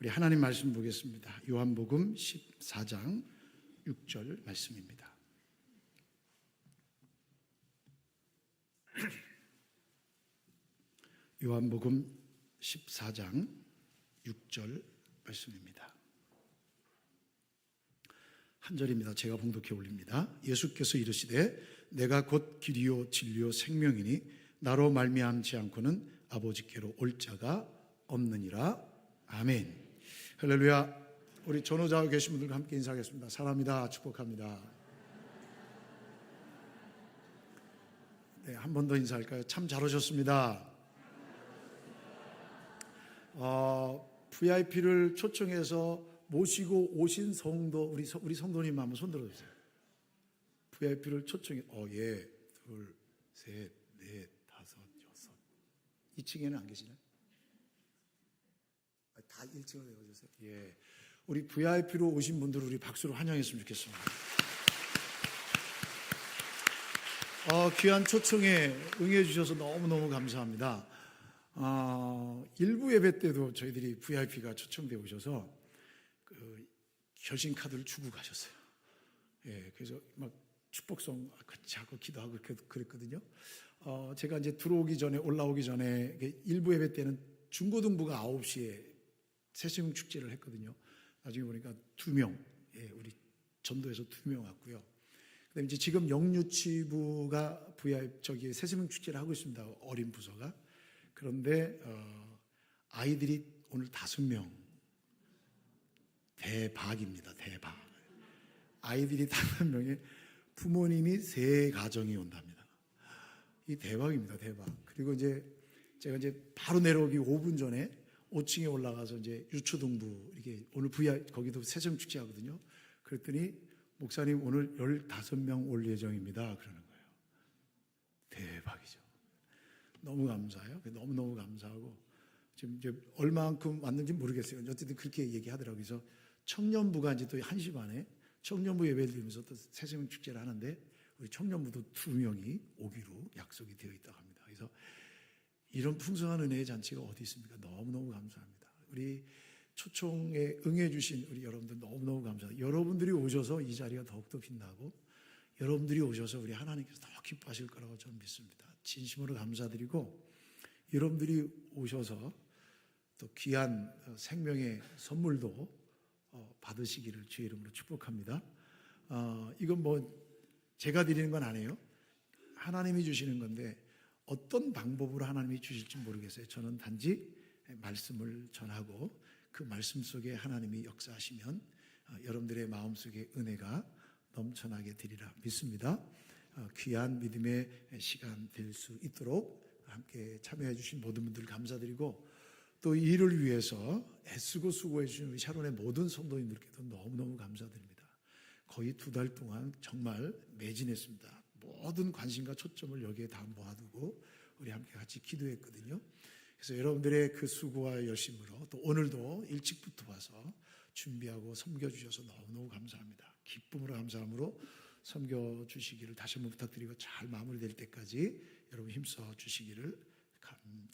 우리 하나님 말씀 보겠습니다. 요한복음 14장 6절 말씀입니다. 요한복음 14장 6절 말씀입니다. 한 절입니다. 제가 봉독해 올립니다. 예수께서 이르시되 내가 곧 길이요 진리요 생명이니 나로 말미암지 않고는 아버지께로 올 자가 없느니라. 아멘. 할렐루야. 우리 전호자와 계신 분들과 함께 인사하겠습니다. 사랑합니다. 축복합니다. 네, 한 번 더 인사할까요? 참 잘 오셨습니다. VIP를 초청해서 모시고 오신 성도, 우리 성도님 한번 손 들어주세요. VIP를 초청해, 예, 둘, 셋, 넷, 다섯, 여섯. 2층에는 안 계시나요? 다 1층으로 내려주세요. 예. 우리 VIP로 오신 분들을 우리 박수로 환영했으면 좋겠습니다. 귀한 초청에 응해주셔서 너무너무 감사합니다. 일부 예배 때도 저희들이 VIP가 초청되어 오셔서 그 결신 카드를 주고 가셨어요. 예, 그래서 막 축복성 같이 하고 기도하고 그랬거든요. 제가 이제 올라오기 전에 일부 예배 때는 중고등부가 9시에 새수용 축제를 했거든요. 나중에 보니까 2명, 예, 우리 전도에서 2명 왔고요. 그다음에 이제 지금 영유치부가 새수용 축제를 하고 있습니다. 어린 부서가. 그런데 아이들이 오늘 5명. 대박입니다. 대박. 아이들이 5명에 부모님이 3가정이 온답니다. 이 대박입니다. 대박. 그리고 이제 제가 바로 내려오기 5분 전에 5층에 올라가서 이제 유초등부 이렇게 오늘 거기도 새정 축제 하거든요. 그랬더니 목사님 오늘 15명 올 예정입니다. 그러는 거예요. 대박이죠. 너무 감사해요. 너무너무 감사하고 지금 이제 얼마만큼 왔는지 모르겠어요. 어쨌든 그렇게 얘기하더라고요. 그래서 청년부가 이제 또 1시 반에 청년부 예배를 드리면서 또 새생 축제를 하는데 우리 청년부도 2명이 오기로 약속이 되어 있다고 합니다. 그래서 이런 풍성한 은혜의 잔치가 어디 있습니까? 너무너무 감사합니다. 우리 초청에 응해 주신 우리 여러분들 너무너무 감사합니다. 여러분들이 오셔서 이 자리가 더욱더 빛나고 여러분들이 오셔서 우리 하나님께서 더 기뻐하실 거라고 저는 믿습니다. 진심으로 감사드리고 여러분들이 오셔서 또 귀한 생명의 선물도 받으시기를 주의 이름으로 축복합니다. 이건 제가 드리는 건 아니에요. 하나님이 주시는 건데 어떤 방법으로 하나님이 주실지 모르겠어요. 저는 단지 말씀을 전하고 그 말씀 속에 하나님이 역사하시면 여러분들의 마음속에 은혜가 넘쳐나게 되리라 믿습니다. 귀한 믿음의 시간 될 수 있도록 함께 참여해 주신 모든 분들 감사드리고 또 이 일을 위해서 애쓰고 수고해 주신 우리 샤론의 모든 성도님들께도 너무너무 감사드립니다. 거의 2달 동안 정말 매진했습니다. 모든 관심과 초점을 여기에 다 모아두고 우리 함께 같이 기도했거든요. 그래서 여러분들의 그 수고와 열심으로 또 오늘도 일찍부터 와서 준비하고 섬겨주셔서 너무너무 감사합니다. 기쁨으로 감사함으로 섬겨주시기를 다시 한번 부탁드리고 잘 마무리될 때까지 여러분 힘써 주시기를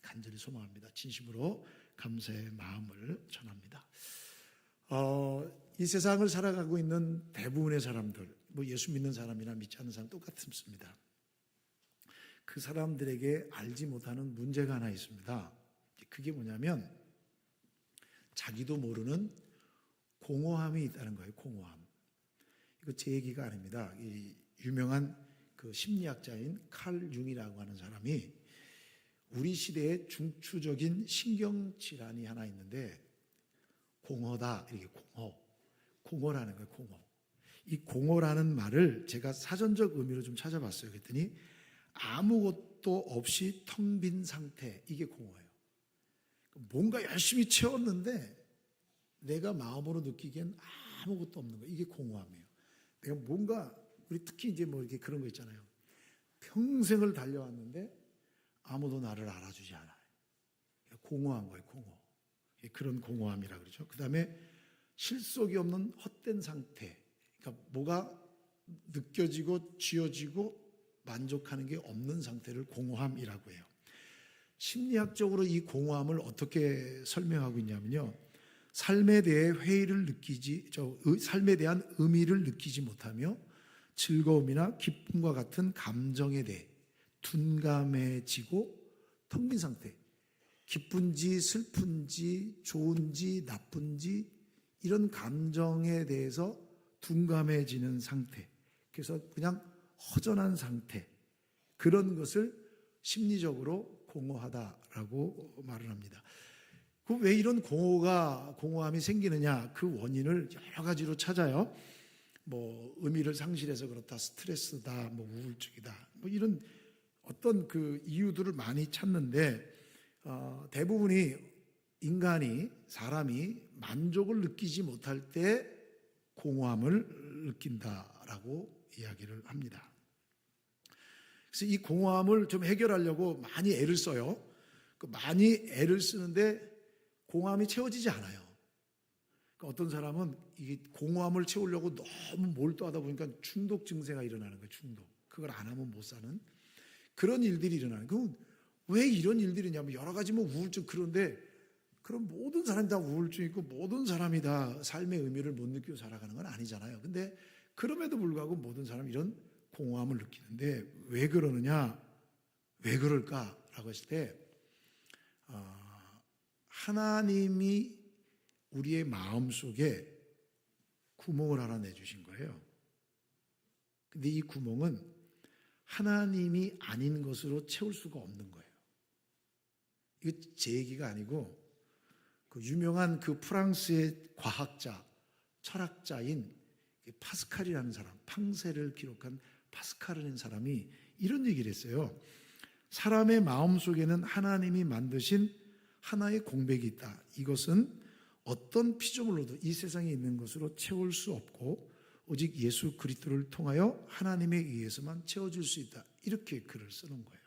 간절히 소망합니다. 진심으로 감사의 마음을 전합니다. 이 세상을 살아가고 있는 대부분의 사람들, 예수 믿는 사람이나 믿지 않는 사람 똑같습니다. 그 사람들에게 알지 못하는 문제가 하나 있습니다. 그게 뭐냐면 자기도 모르는 공허함이 있다는 거예요. 공허함. 이거 제 얘기가 아닙니다. 이 유명한 그 심리학자인 칼 융이라고 하는 사람이 우리 시대의 중추적인 신경질환이 하나 있는데 공허다. 이렇게 공허라는 거예요. 공허. 이 공허라는 말을 제가 사전적 의미로 좀 찾아봤어요. 그랬더니 아무것도 없이 텅 빈 상태, 이게 공허예요. 뭔가 열심히 채웠는데 내가 마음으로 느끼기엔 아무것도 없는 거예요. 이게 공허함이에요. 내가 뭔가 우리 특히 이제 이렇게 그런 거 있잖아요. 평생을 달려왔는데 아무도 나를 알아주지 않아요. 공허한 거예요. 공허. 그런 공허함이라 그러죠. 그 다음에 실속이 없는 헛된 상태. 그러니까 뭐가 느껴지고 쥐어지고 만족하는 게 없는 상태를 공허함이라고 해요. 심리학적으로 이 공허함을 어떻게 설명하고 있냐면요. 삶에 대해 삶에 대한 의미를 느끼지 못하며 즐거움이나 기쁨과 같은 감정에 대해 둔감해지고 텅 빈 상태. 기쁜지 슬픈지 좋은지 나쁜지 이런 감정에 대해서 둔감해지는 상태. 그래서 그냥 허전한 상태. 그런 것을 심리적으로 공허하다라고 말을 합니다. 왜 이런 공허함이 생기느냐? 그 원인을 여러 가지로 찾아요. 의미를 상실해서 그렇다, 스트레스다, 우울증이다, 이런 어떤 그 이유들을 많이 찾는데, 대부분이 사람이 만족을 느끼지 못할 때 공허함을 느낀다라고 이야기를 합니다. 그래서 이 공허함을 좀 해결하려고 많이 애를 써요. 많이 애를 쓰는데 공허함이 채워지지 않아요. 그러니까 어떤 사람은 이 공허함을 채우려고 너무 몰두하다 보니까 중독 증세가 일어나는 거예요. 중독. 그걸 안 하면 못 사는 그런 일들이 일어나는 거예요. 왜 이런 일들이 있냐면 여러 가지 우울증. 그런데 그럼 모든 사람이 다 우울증이 있고 모든 사람이 다 삶의 의미를 못 느끼고 살아가는 건 아니잖아요. 근데 그럼에도 불구하고 모든 사람이 이런 공허함을 느끼는데 왜 그러느냐? 왜 그럴까라고 했을 때 하나님이 우리의 마음속에 구멍을 하나 내주신 거예요. 근데 이 구멍은 하나님이 아닌 것으로 채울 수가 없는 거예요. 이거 제 얘기가 아니고 그 유명한 그 프랑스의 과학자, 철학자인 파스칼이라는 사람, 팡세를 기록한 파스칼이라는 사람이 이런 얘기를 했어요. 사람의 마음속에는 하나님이 만드신 하나의 공백이 있다. 이것은 어떤 피조물로도 이 세상에 있는 것으로 채울 수 없고 오직 예수 그리스도를 통하여 하나님에 의해서만 채워질 수 있다. 이렇게 글을 쓰는 거예요.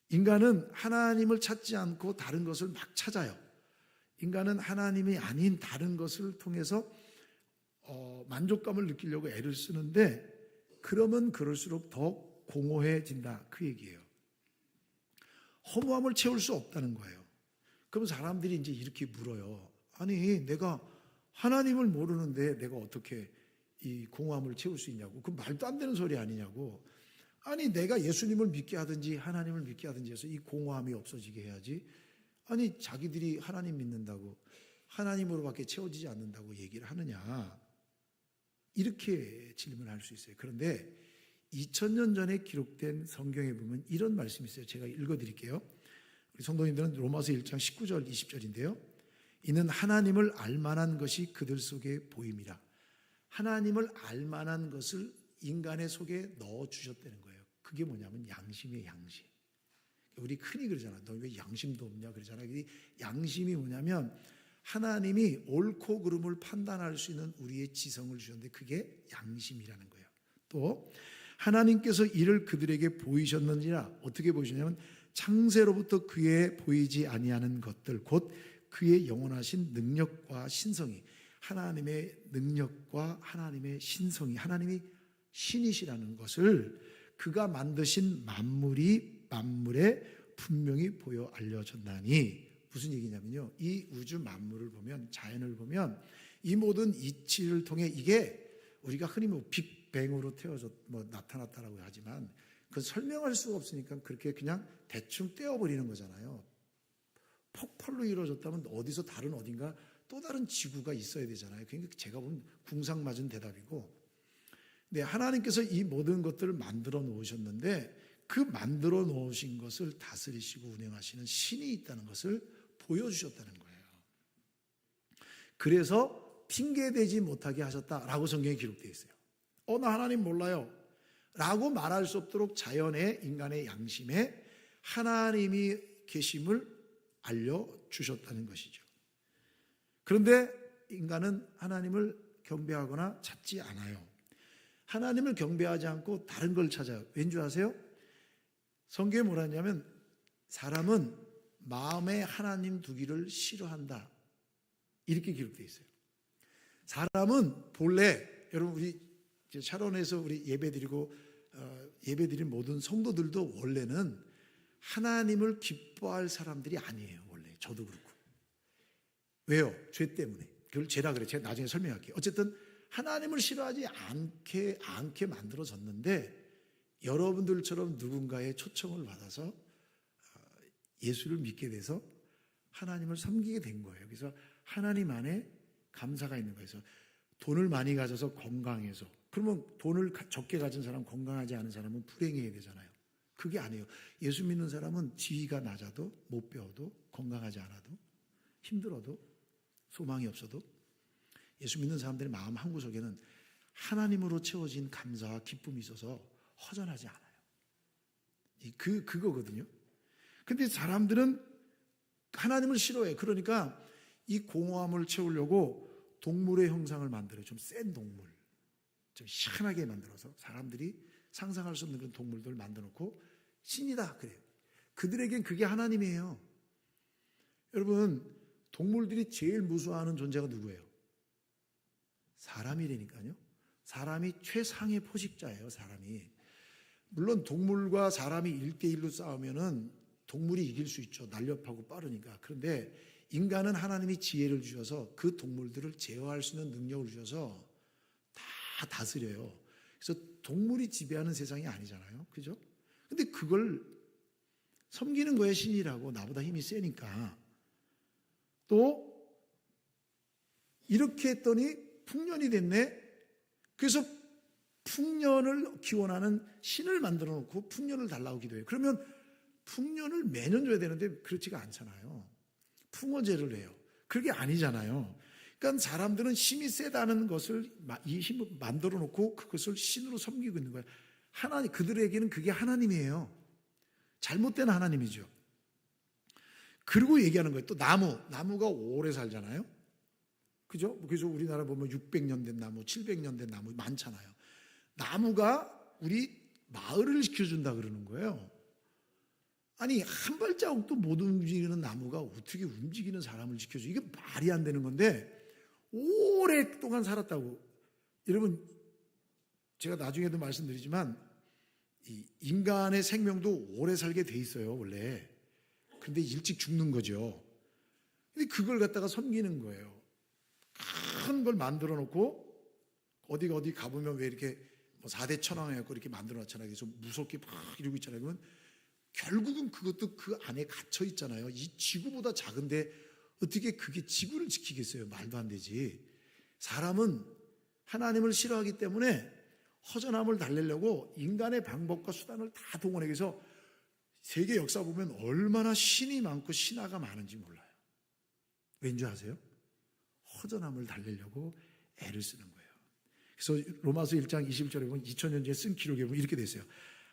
인간은 하나님을 찾지 않고 다른 것을 막 찾아요. 인간은 하나님이 아닌 다른 것을 통해서 만족감을 느끼려고 애를 쓰는데 그러면 그럴수록 더 공허해진다. 그 얘기예요. 허무함을 채울 수 없다는 거예요. 그럼 사람들이 이제 이렇게 물어요. 아니, 내가 하나님을 모르는데 내가 어떻게 이 공허함을 채울 수 있냐고. 그 말도 안 되는 소리 아니냐고. 아니, 내가 예수님을 믿게 하든지 하나님을 믿게 하든지 해서 이 공허함이 없어지게 해야지. 아니, 자기들이 하나님 믿는다고 하나님으로밖에 채워지지 않는다고 얘기를 하느냐. 이렇게 질문할 수 있어요. 그런데 2000년 전에 기록된 성경에 보면 이런 말씀이 있어요. 제가 읽어드릴게요. 우리 성도님들은 로마서 1장 19절 20절인데요. 이는 하나님을 알만한 것이 그들 속에 보임이라. 하나님을 알만한 것을 인간의 속에 넣어주셨다는 거예요. 그게 뭐냐면 양심이에요. 양심. 우리 흔히 그러잖아. 너 왜 양심도 없냐 그러잖아. 양심이 뭐냐면 하나님이 옳고 그름을 판단할 수 있는 우리의 지성을 주셨는데 그게 양심이라는 거예요. 또 하나님께서 이를 그들에게 보이셨는지라. 어떻게 보이셨냐면 창세로부터 그의 보이지 아니하는 것들 곧 그의 영원하신 능력과 신성이, 하나님의 능력과 하나님의 신성이, 하나님이 신이시라는 것을 그가 만드신 만물에 분명히 보여 알려졌나니. 무슨 얘기냐면요, 이 우주 만물을 보면, 자연을 보면 이 모든 이치를 통해 이게 우리가 흔히 빅뱅으로 나타났다라고 하지만 그 설명할 수가 없으니까 그렇게 그냥 대충 떼어버리는 거잖아요. 폭발로 이루어졌다면 어디서 다른 어딘가 또 다른 지구가 있어야 되잖아요. 그러니까 제가 보면 궁상 맞은 대답이고, 네, 하나님께서 이 모든 것들을 만들어 놓으셨는데 그 만들어 놓으신 것을 다스리시고 운행하시는 신이 있다는 것을 보여주셨다는 거예요. 그래서 핑계대지 못하게 하셨다라고 성경에 기록되어 있어요. 나 하나님 몰라요 라고 말할 수 없도록 자연의 인간의 양심에 하나님이 계심을 알려주셨다는 것이죠. 그런데 인간은 하나님을 경배하거나 찾지 않아요. 하나님을 경배하지 않고 다른 걸 찾아요. 왠지 아세요? 성경에 뭐라 했냐면 사람은 마음에 하나님 두기를 싫어한다. 이렇게 기록되어 있어요. 사람은 본래, 여러분 우리 샤론에서 우리 예배드리고 예배드린 모든 성도들도 원래는 하나님을 기뻐할 사람들이 아니에요. 원래 저도 그렇고 왜요? 죄 때문에. 그걸 죄라 그래. 제가 나중에 설명할게요. 어쨌든 하나님을 싫어하지 않게 만들어졌는데 여러분들처럼 누군가의 초청을 받아서 예수를 믿게 돼서 하나님을 섬기게 된 거예요. 그래서 하나님 안에 감사가 있는 거예요. 그래서 돈을 많이 가져서 건강해서, 그러면 돈을 적게 가진 사람, 건강하지 않은 사람은 불행해야 되잖아요. 그게 아니에요. 예수 믿는 사람은 지위가 낮아도, 못 배워도, 건강하지 않아도, 힘들어도, 소망이 없어도 예수 믿는 사람들의 마음 한구석에는 하나님으로 채워진 감사와 기쁨이 있어서 허전하지 않아요. 그거거든요. 근데 사람들은 하나님을 싫어해. 그러니까 이 공허함을 채우려고 동물의 형상을 만들어요. 좀 센 동물, 좀 희한하게 만들어서 사람들이 상상할 수 없는 그런 동물들을 만들어 놓고 신이다 그래요. 그들에겐 그게 하나님이에요. 여러분, 동물들이 제일 무서워하는 존재가 누구예요? 사람이라니까요. 사람이 최상의 포식자예요. 사람이. 물론 동물과 사람이 1대1로 싸우면은 동물이 이길 수 있죠. 날렵하고 빠르니까. 그런데 인간은 하나님이 지혜를 주셔서 그 동물들을 제어할 수 있는 능력을 주셔서 다 다스려요. 그래서 동물이 지배하는 세상이 아니잖아요. 그죠? 근데 그걸 섬기는 거에 신이라고, 나보다 힘이 세니까. 또 이렇게 했더니 풍년이 됐네. 그래서 풍년을 기원하는 신을 만들어 놓고 풍년을 달라고 기도해요. 그러면 풍년을 매년 줘야 되는데 그렇지가 않잖아요. 풍어제를 해요. 그게 아니잖아요. 그러니까 사람들은 힘이 세다는 것을, 이 힘을 만들어 놓고 그것을 신으로 섬기고 있는 거예요. 하나님, 그들에게는 그게 하나님이에요. 잘못된 하나님이죠. 그리고 얘기하는 거예요. 또 나무가 오래 살잖아요. 그죠? 그래서 우리나라 보면 600년 된 나무, 700년 된 나무 많잖아요. 나무가 우리 마을을 지켜준다 그러는 거예요. 아니, 한 발자국도 못 움직이는 나무가 어떻게 움직이는 사람을 지켜줘? 이게 말이 안 되는 건데 오랫동안 살았다고. 여러분, 제가 나중에도 말씀드리지만 이 인간의 생명도 오래 살게 돼 있어요, 원래. 근데 일찍 죽는 거죠. 근데 그걸 갖다가 섬기는 거예요. 큰 걸 만들어 놓고 어디 가보면 왜 이렇게 4대 천왕해갖고 이렇게 만들어 놨잖아요. 그래서 무섭게 막 이러고 있잖아요. 그러면 결국은 그것도 그 안에 갇혀 있잖아요. 이 지구보다 작은데 어떻게 그게 지구를 지키겠어요? 말도 안 되지. 사람은 하나님을 싫어하기 때문에 허전함을 달래려고 인간의 방법과 수단을 다 동원해. 그래서 세계 역사 보면 얼마나 신이 많고 신화가 많은지 몰라요. 왠지 아세요? 허전함을 달래려고 애를 쓰는 거예요. 그래서 로마서 1장 21절에 보면 2000년 전에 쓴 기록에 보면 이렇게 돼 있어요.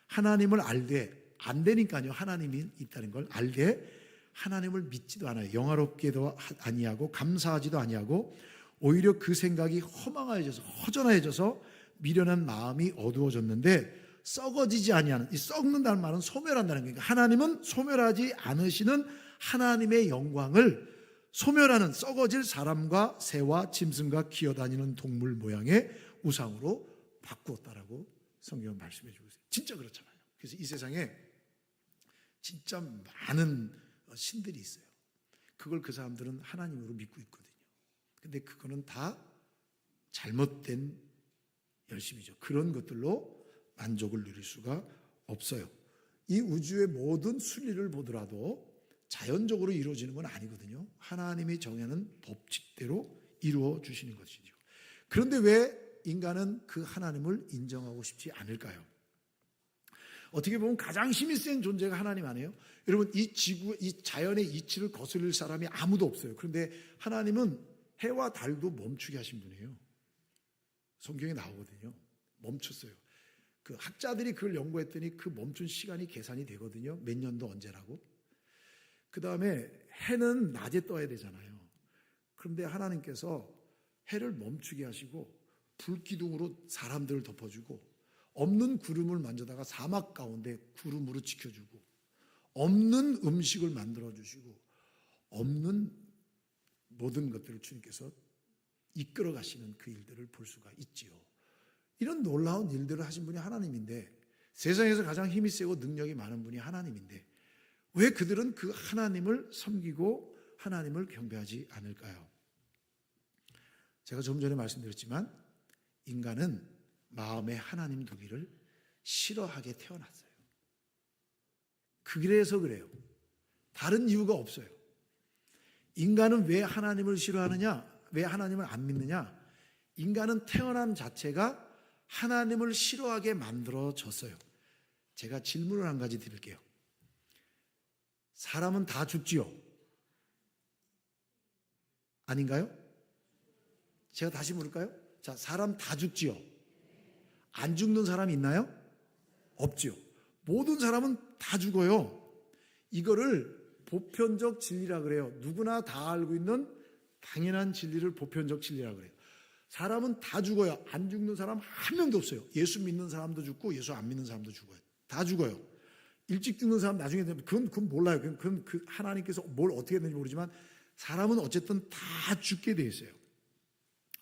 하나님을 알되, 안 되니까요. 하나님이 있다는 걸 알되 하나님을 믿지도 않아요. 영화롭게도 아니하고 감사하지도 아니하고 오히려 그 생각이 허망해져서, 허전해져서 미련한 마음이 어두워졌는데 썩어지지 아니하는, 이 썩는다는 말은 소멸한다는 거니까 하나님은 소멸하지 않으시는 하나님의 영광을 소멸하는 썩어질 사람과 새와 짐승과 기어다니는 동물 모양의 우상으로 바꾸었다라고 성경은 말씀해 주고 있어요. 진짜 그렇잖아요. 그래서 이 세상에 진짜 많은 신들이 있어요. 그걸 그 사람들은 하나님으로 믿고 있거든요. 근데 그거는 다 잘못된 열심이죠. 그런 것들로 만족을 누릴 수가 없어요. 이 우주의 모든 순리를 보더라도 자연적으로 이루어지는 건 아니거든요. 하나님이 정하는 법칙대로 이루어 주시는 것이죠. 그런데 왜 인간은 그 하나님을 인정하고 싶지 않을까요? 어떻게 보면 가장 힘이 센 존재가 하나님 아니에요? 여러분, 이 지구, 이 자연의 이치를 거스릴 사람이 아무도 없어요. 그런데 하나님은 해와 달도 멈추게 하신 분이에요. 성경에 나오거든요. 멈췄어요. 그 학자들이 그걸 연구했더니 그 멈춘 시간이 계산이 되거든요. 몇 년도 언제라고. 그 다음에 해는 낮에 떠야 되잖아요. 그런데 하나님께서 해를 멈추게 하시고 불기둥으로 사람들을 덮어주고 없는 구름을 만져다가 사막 가운데 구름으로 지켜주고 없는 음식을 만들어주시고 없는 모든 것들을 주님께서 이끌어 가시는 그 일들을 볼 수가 있지요. 이런 놀라운 일들을 하신 분이 하나님인데, 세상에서 가장 힘이 세고 능력이 많은 분이 하나님인데 왜 그들은 그 하나님을 섬기고 하나님을 경배하지 않을까요? 제가 좀 전에 말씀드렸지만 인간은 마음에 하나님 두기를 싫어하게 태어났어요. 그래서 그래요. 다른 이유가 없어요. 인간은 왜 하나님을 싫어하느냐? 왜 하나님을 안 믿느냐? 인간은 태어남 자체가 하나님을 싫어하게 만들어졌어요. 제가 질문을 한 가지 드릴게요. 사람은 다 죽지요? 아닌가요? 제가 다시 물을까요? 자, 사람 다 죽지요? 안 죽는 사람이 있나요? 없지요. 모든 사람은 다 죽어요. 이거를 보편적 진리라 그래요. 누구나 다 알고 있는 당연한 진리를 보편적 진리라 그래요. 사람은 다 죽어요. 안 죽는 사람 한 명도 없어요. 예수 믿는 사람도 죽고 예수 안 믿는 사람도 죽어요. 다 죽어요. 일찍 죽는 사람 나중에 되면 그건 몰라요. 그건 하나님께서 뭘 어떻게 했는지 모르지만 사람은 어쨌든 다 죽게 돼 있어요.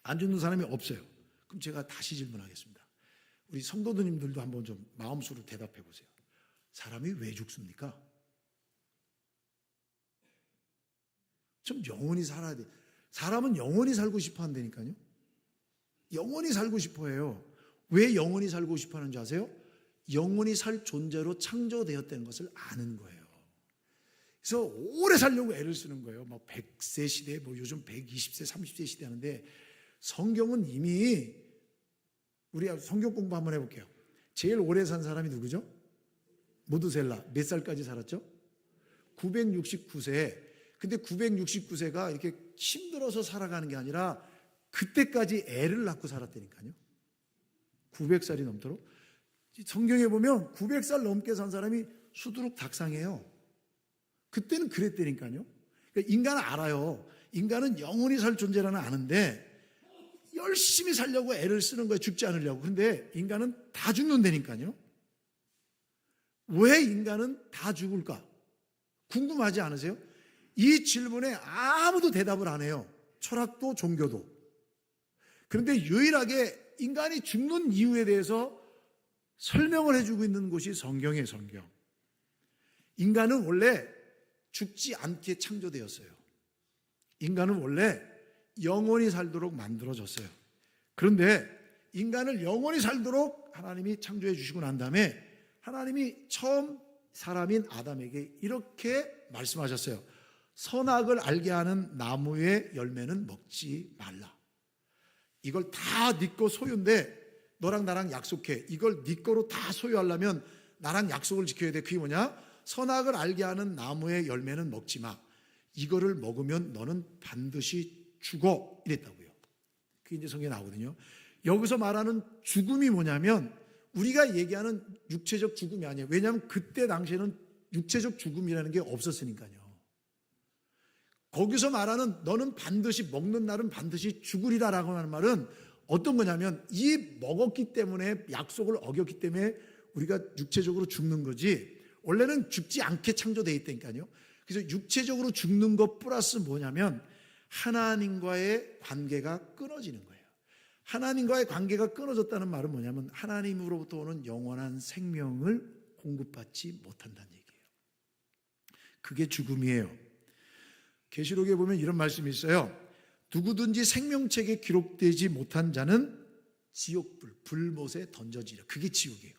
안 죽는 사람이 없어요. 그럼 제가 다시 질문하겠습니다. 우리 성도님들도 한번 좀 마음속으로 대답해 보세요. 사람이 왜 죽습니까? 좀 영원히 살아야 돼. 사람은 영원히 살고 싶어 한다니까요. 영원히 살고 싶어 해요. 왜 영원히 살고 싶어 하는지 아세요? 영원히 살 존재로 창조되었다는 것을 아는 거예요. 그래서 오래 살려고 애를 쓰는 거예요. 막 100세 시대, 뭐 요즘 120세, 30세 시대 하는데 성경은 이미 우리 성경 공부 한번 해볼게요. 제일 오래 산 사람이 누구죠? 무드셀라. 몇 살까지 살았죠? 969세. 근데 969세가 이렇게 힘들어서 살아가는 게 아니라 그때까지 애를 낳고 살았다니까요. 900살이 넘도록. 성경에 보면 900살 넘게 산 사람이 수두룩 닭상해요. 그때는 그랬다니까요. 그러니까 인간은 알아요. 인간은 영원히 살 존재라는 아는데 열심히 살려고 애를 쓰는 거예요. 죽지 않으려고. 그런데 인간은 다 죽는다니까요. 왜 인간은 다 죽을까? 궁금하지 않으세요? 이 질문에 아무도 대답을 안 해요. 철학도 종교도. 그런데 유일하게 인간이 죽는 이유에 대해서 설명을 해주고 있는 곳이 성경이에요. 성경. 인간은 원래 죽지 않게 창조되었어요. 인간은 원래 영원히 살도록 만들어졌어요. 그런데 인간을 영원히 살도록 하나님이 창조해 주시고 난 다음에 하나님이 처음 사람인 아담에게 이렇게 말씀하셨어요. 선악을 알게 하는 나무의 열매는 먹지 말라. 이걸 다 네 거 소유인데 너랑 나랑 약속해. 이걸 네 거로 다 소유하려면 나랑 약속을 지켜야 돼. 그게 뭐냐? 선악을 알게 하는 나무의 열매는 먹지 마. 이거를 먹으면 너는 반드시 죽어. 이랬다고요. 그게 이제 성경에 나오거든요. 여기서 말하는 죽음이 뭐냐면 우리가 얘기하는 육체적 죽음이 아니에요. 왜냐하면 그때 당시에는 육체적 죽음이라는 게 없었으니까요. 거기서 말하는 너는 반드시 먹는 날은 반드시 죽으리라라고 하는 말은 어떤 거냐면 이 먹었기 때문에 약속을 어겼기 때문에 우리가 육체적으로 죽는 거지 원래는 죽지 않게 창조되어 있다니까요. 그래서 육체적으로 죽는 것 플러스 뭐냐면 하나님과의 관계가 끊어지는 거예요. 하나님과의 관계가 끊어졌다는 말은 뭐냐면 하나님으로부터 오는 영원한 생명을 공급받지 못한다는 얘기예요. 그게 죽음이에요. 계시록에 보면 이런 말씀이 있어요. 누구든지 생명책에 기록되지 못한 자는 지옥불, 불못에 던져지라. 그게 지옥이에요.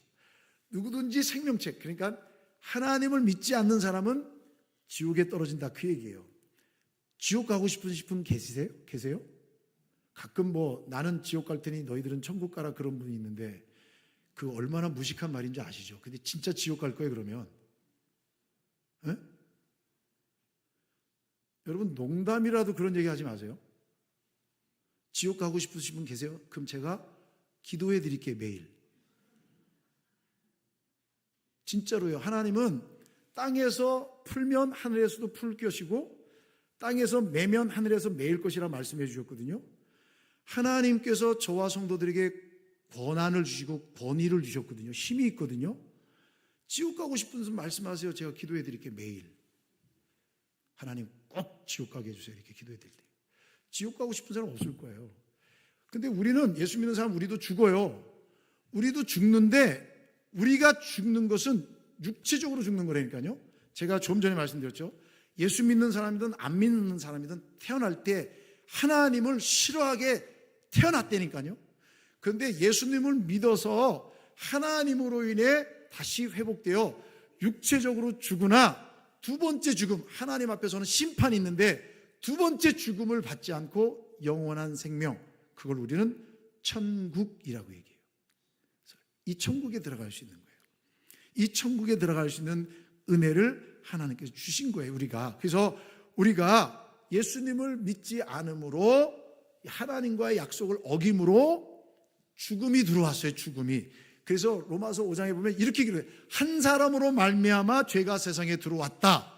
누구든지 생명책, 그러니까 하나님을 믿지 않는 사람은 지옥에 떨어진다. 그 얘기예요. 지옥 가고 싶으신 분 계세요? 가끔 뭐 나는 지옥 갈 테니 너희들은 천국 가라 그런 분이 있는데 그 얼마나 무식한 말인지 아시죠? 근데 진짜 지옥 갈 거예요 그러면? 에? 여러분 농담이라도 그런 얘기 하지 마세요. 지옥 가고 싶으신 분 계세요? 그럼 제가 기도해 드릴게요 매일. 진짜로요. 하나님은 땅에서 풀면 하늘에서도 풀 것이고 땅에서 매면 하늘에서 매일 것이라 말씀해 주셨거든요. 하나님께서 저와 성도들에게 권한을 주시고 권위를 주셨거든요. 힘이 있거든요. 지옥 가고 싶은 분 말씀하세요. 제가 기도해 드릴게요 매일. 하나님 꼭 지옥 가게 해주세요. 이렇게 기도해 드릴게요. 지옥 가고 싶은 사람 없을 거예요. 근데 우리는 예수 믿는 사람 우리도 죽어요. 우리도 죽는데 우리가 죽는 것은 육체적으로 죽는 거라니까요. 제가 좀 전에 말씀드렸죠. 예수 믿는 사람이든 안 믿는 사람이든 태어날 때 하나님을 싫어하게 태어났다니까요. 그런데 예수님을 믿어서 하나님으로 인해 다시 회복되어 육체적으로 죽으나 두 번째 죽음, 하나님 앞에서는 심판이 있는데 두 번째 죽음을 받지 않고 영원한 생명, 그걸 우리는 천국이라고 얘기해요. 이 천국에 들어갈 수 있는 거예요. 이 천국에 들어갈 수 있는 은혜를 하나님께서 주신 거예요, 우리가. 그래서 우리가 예수님을 믿지 않음으로 하나님과의 약속을 어김으로 죽음이 들어왔어요, 죽음이. 그래서 로마서 5장에 보면 이렇게 기록해요. 한 사람으로 말미암아 죄가 세상에 들어왔다.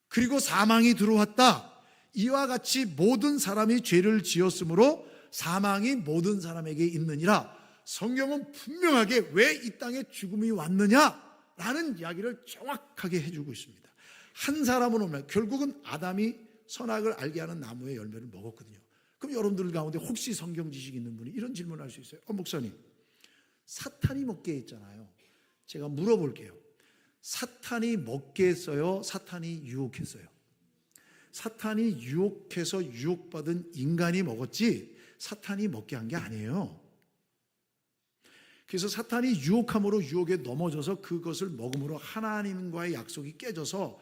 그리고 사망이 들어왔다. 이와 같이 모든 사람이 죄를 지었으므로 사망이 모든 사람에게 있느니라. 성경은 분명하게 왜 이 땅에 죽음이 왔느냐라는 이야기를 정확하게 해주고 있습니다. 한 사람으로 말미암아, 결국은 아담이 선악을 알게 하는 나무의 열매를 먹었거든요. 그럼 여러분들 가운데 혹시 성경 지식 있는 분이 이런 질문을 할 수 있어요. 목사님, 사탄이 먹게 했잖아요. 제가 물어볼게요. 사탄이 먹게 했어요? 사탄이 유혹했어요? 사탄이 유혹해서 유혹받은 인간이 먹었지 사탄이 먹게 한 게 아니에요. 그래서 사탄이 유혹함으로 유혹에 넘어져서 그것을 먹음으로 하나님과의 약속이 깨져서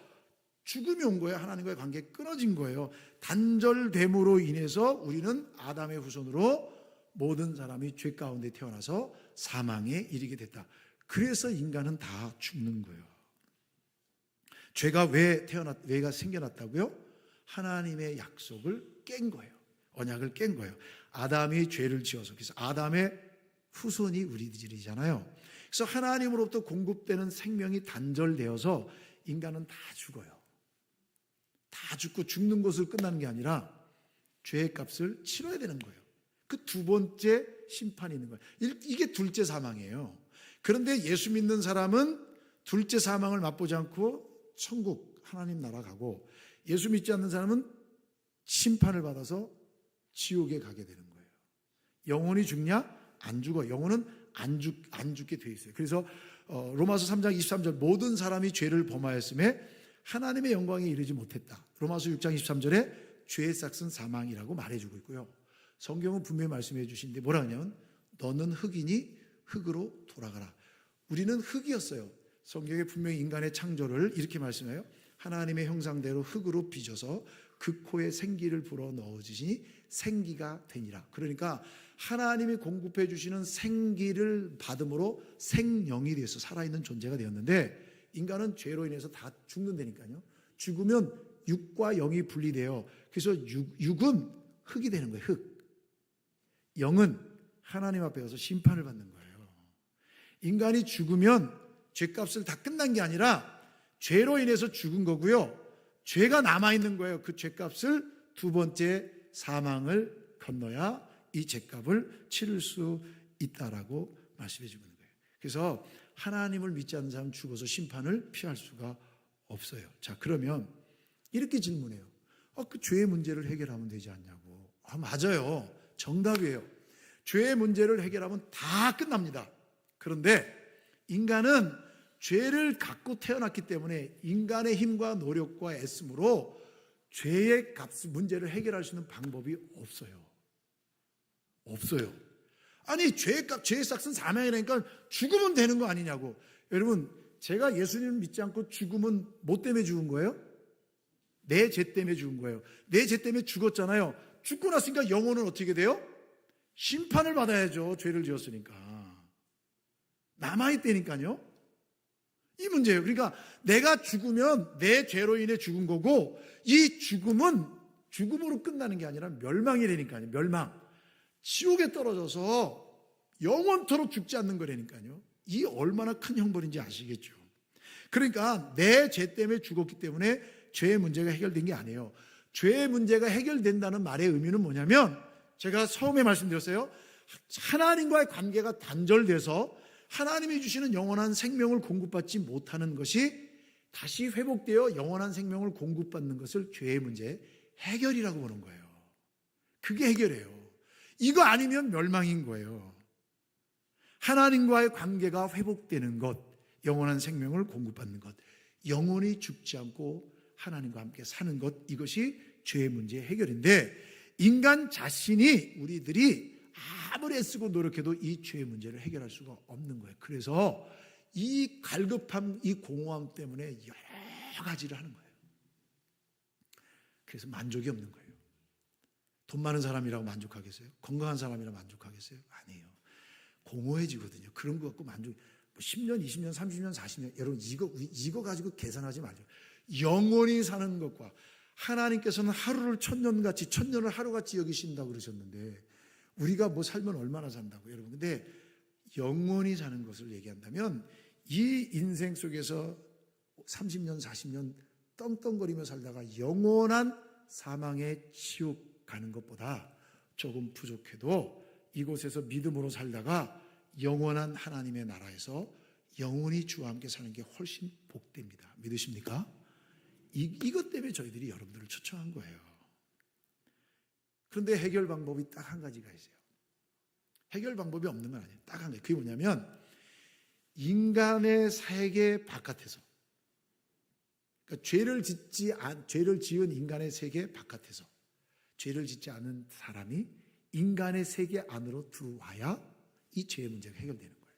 죽음이 온 거예요. 하나님과의 관계가 끊어진 거예요. 단절됨으로 인해서 우리는 아담의 후손으로 모든 사람이 죄 가운데 태어나서 사망에 이르게 됐다. 그래서 인간은 다 죽는 거예요. 죄가 왜가 생겨났다고요? 하나님의 약속을 깬 거예요. 언약을 깬 거예요. 아담이 죄를 지어서. 그래서 아담의 후손이 우리들이잖아요. 그래서 하나님으로부터 공급되는 생명이 단절되어서 인간은 다 죽어요. 다 죽고 죽는 것으로 끝나는 게 아니라 죄의 값을 치러야 되는 거예요. 그 두 번째 심판이 있는 거예요. 이게 둘째 사망이에요. 그런데 예수 믿는 사람은 둘째 사망을 맛보지 않고 천국 하나님 나라 가고, 예수 믿지 않는 사람은 심판을 받아서 지옥에 가게 되는 거예요. 영혼이 죽냐? 안 죽어. 영혼은 안 죽게 돼 있어요. 그래서 로마서 3장 23절 모든 사람이 죄를 범하였음에 하나님의 영광에 이르지 못했다. 로마서 6장 23절에 죄의 삭은 사망이라고 말해주고 있고요. 성경은 분명히 말씀해 주시는데 뭐라 하냐면 너는 흙이니 흙으로 돌아가라. 우리는 흙이었어요. 성경에 분명히 인간의 창조를 이렇게 말씀해요. 하나님의 형상대로 흙으로 빚어서 그 코에 생기를 불어 넣어주시니 생기가 되니라. 그러니까 하나님이 공급해 주시는 생기를 받음으로 생명이 되어서 살아있는 존재가 되었는데, 인간은 죄로 인해서 다 죽는다니까요. 죽으면 육과 영이 분리돼요. 그래서 육은 흙이 되는 거예요. 흙. 영은 하나님 앞에 가서 심판을 받는 거예요. 인간이 죽으면 죄값을 다 끝난 게 아니라 죄로 인해서 죽은 거고요. 죄가 남아있는 거예요. 그 죄값을 두 번째 사망을 건너야 이 죄값을 치를 수 있다라고 말씀해 주고 있는 거예요. 그래서 하나님을 믿지 않는 사람은 죽어서 심판을 피할 수가 없어요. 자, 그러면 이렇게 질문해요. 그 죄의 문제를 해결하면 되지 않냐고. 맞아요. 정답이에요. 죄의 문제를 해결하면 다 끝납니다. 그런데 인간은 죄를 갖고 태어났기 때문에 인간의 힘과 노력과 애씀으로 죄의 문제를 해결할 수 있는 방법이 없어요. 없어요. 아니, 죄의 삭은 사망이라니까 죽으면 되는 거 아니냐고. 여러분, 제가 예수님을 믿지 않고 죽으면 뭐 때문에 죽은 거예요? 내 죄 때문에 죽은 거예요. 내 죄 때문에 죽었잖아요. 죽고 났으니까 영혼은 어떻게 돼요? 심판을 받아야죠. 죄를 지었으니까. 남아있다니까요. 이 문제예요. 그러니까 내가 죽으면 내 죄로 인해 죽은 거고, 이 죽음은 죽음으로 끝나는 게 아니라 멸망이라니까요. 멸망. 지옥에 떨어져서 영원토록 죽지 않는 거라니까요. 이 얼마나 큰 형벌인지 아시겠죠. 그러니까 내 죄 때문에 죽었기 때문에 죄의 문제가 해결된 게 아니에요. 죄의 문제가 해결된다는 말의 의미는 뭐냐면, 제가 처음에 말씀드렸어요. 하나님과의 관계가 단절돼서 하나님이 주시는 영원한 생명을 공급받지 못하는 것이 다시 회복되어 영원한 생명을 공급받는 것을 죄의 문제 해결이라고 보는 거예요. 그게 해결이에요. 이거 아니면 멸망인 거예요. 하나님과의 관계가 회복되는 것, 영원한 생명을 공급받는 것, 영혼이 죽지 않고 하나님과 함께 사는 것, 이것이 죄의 문제의 해결인데, 인간 자신이, 우리들이 아무리 애쓰고 노력해도 이 죄의 문제를 해결할 수가 없는 거예요. 그래서 이 갈급함, 이 공허함 때문에 여러 가지를 하는 거예요. 그래서 만족이 없는 거예요. 돈 많은 사람이라고 만족하겠어요? 건강한 사람이라고 만족하겠어요? 아니에요. 공허해지거든요. 그런 거 갖고 만족, 10년, 20년, 30년, 40년, 여러분 이거 가지고 계산하지 말죠. 영원히 사는 것과, 하나님께서는 하루를 천년같이, 천년을 하루같이 여기신다고 그러셨는데, 우리가 뭐 살면 얼마나 산다고, 여러분. 근데 영원히 사는 것을 얘기한다면, 이 인생 속에서 30년, 40년 떵떵거리며 살다가 영원한 사망의 지옥 가는 것보다 조금 부족해도 이곳에서 믿음으로 살다가 영원한 하나님의 나라에서 영원히 주와 함께 사는 게 훨씬 복됩니다. 믿으십니까? 이것 때문에 저희들이 여러분들을 초청한 거예요. 그런데 해결 방법이 딱 한 가지가 있어요. 해결 방법이 없는 건 아니에요. 딱 한 가지. 그게 뭐냐면, 인간의 세계 바깥에서, 그러니까 죄를 지은 인간의 세계 바깥에서, 죄를 짓지 않은 사람이 인간의 세계 안으로 들어와야 이 죄의 문제가 해결되는 거예요.